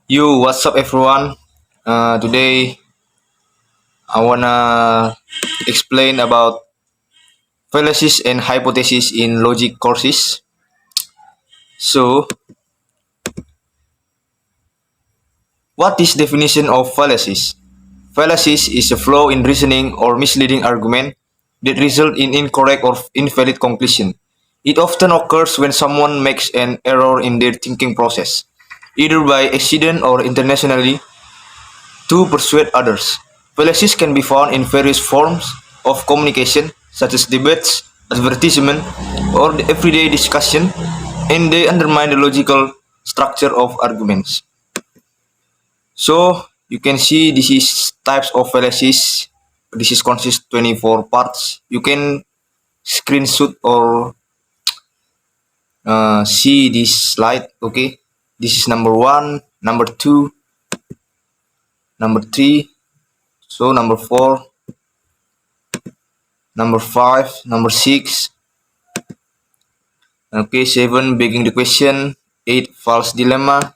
Yo, what's up, everyone? Today I wanna explain about fallacies and hypotheses in logic courses. So, what is definition of fallacies? Fallacies is a flaw in reasoning or misleading argument that result in incorrect or invalid conclusion. It often occurs when someone makes an error in their thinking process, either by accident or intentionally, to persuade others. Fallacies can be found in various forms of communication, such as debates, advertisement, or the everyday discussion, and they undermine the logical structure of arguments. So you can see this is types of fallacies. This is consist 24 parts. You can screenshot or see this slide. Okay, this is number one, number two, number three. So number four, number five, number six. Okay, seven, begging the question. Eight, false dilemma.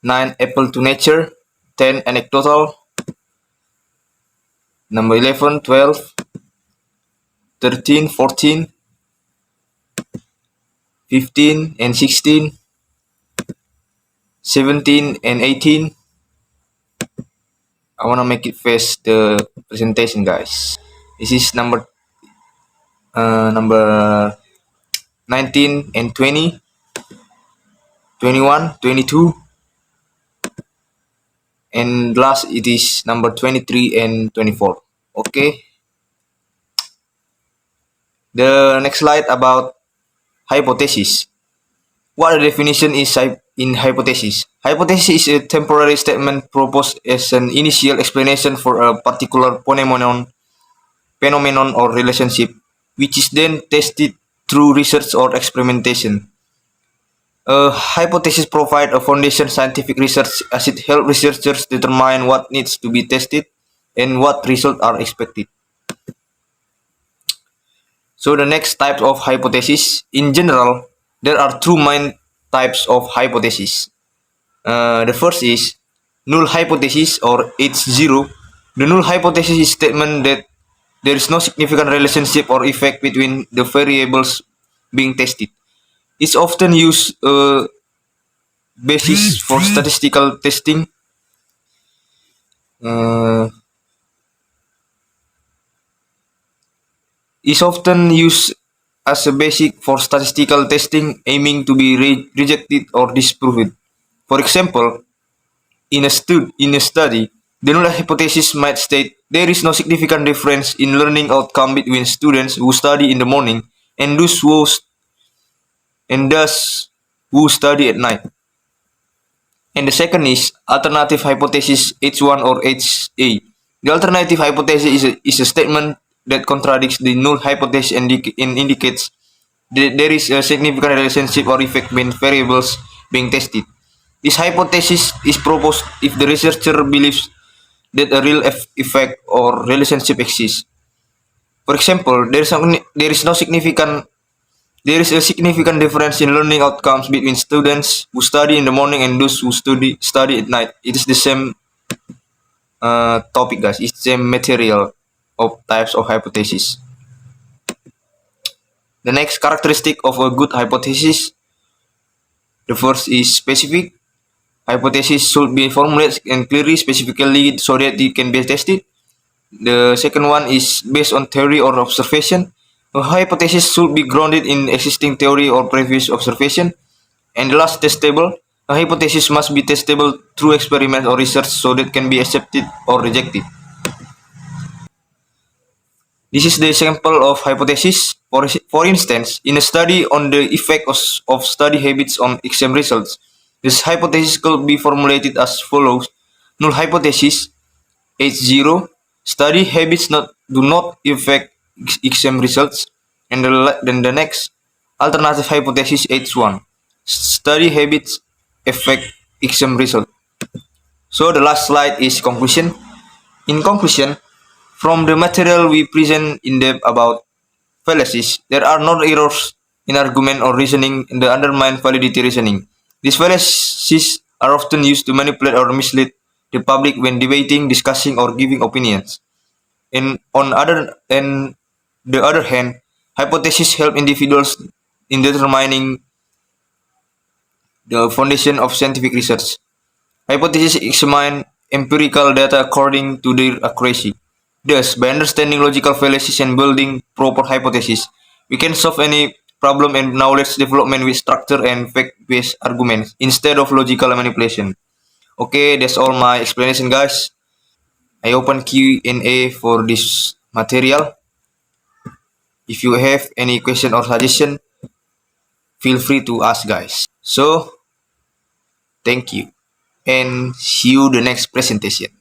Nine, apple to nature. 10, anecdotal. Number 11, 12, 13, 14, 15, and 16, 17, and 18. I want to make it face the presentation, guys. This is number 19 and 20, 21, 22, and last it is number 23 and 24. Okay, the next slide about hypothesis. What the definition is in hypothesis? Hypothesis is a temporary statement proposed as an initial explanation for a particular phenomenon or relationship, which is then tested through research or experimentation. A hypothesis provides a foundation scientific research as it helps researchers determine what needs to be tested and what results are expected. So the next type of hypothesis, in general, there are two main types of hypothesis. The first is null hypothesis or H0. The null hypothesis is statement that there is no significant relationship or effect between the variables being tested. It's often used basis for statistical testing. Uh, is often used as a basic for statistical testing, aiming to be rejected or disproved. For example, in a study, the null hypothesis might state there is no significant difference in learning outcome between students who study in the morning and thus who study at night. And the second is alternative hypothesis H1 or HA. The alternative hypothesis is a statement that contradicts the null hypothesis and indicates that there is a significant relationship or effect between variables being tested. This hypothesis is proposed if the researcher believes that a real effect or relationship exists. For example, there is a significant difference in learning outcomes between students who study in the morning and those who study at night. It is the same topic, guys. It's the same material of types of hypothesis. The next characteristic of a good hypothesis, the first is specific. Hypothesis should be formulated and clearly specifically so that it can be tested. The second one is based on theory or observation. A hypothesis should be grounded in existing theory or previous observation. And the last, testable. A hypothesis must be testable through experiment or research so that it can be accepted or rejected. This is the example of hypothesis. For instance, in a study on the effect of study habits on exam results, this hypothesis could be formulated as follows. Null hypothesis H0, study habits do not affect exam results. And then the next alternative hypothesis H1, study habits affect exam result. So the last slide is conclusion. In conclusion, from the material we present in depth about fallacies, there are no errors in argument or reasoning in the undermine validity reasoning. These fallacies are often used to manipulate or mislead the public when debating, discussing, or giving opinions. And the other hand, hypotheses help individuals in determining the foundation of scientific research. Hypotheses examine empirical data according to their accuracy. Thus, by understanding logical fallacies and building proper hypotheses, we can solve any problem and knowledge development with structure and fact-based arguments instead of logical manipulation. Okay, that's all my explanation, guys. I open Q&A for this material. If you have any question or suggestion, feel free to ask, guys. So, thank you and see you the next presentation.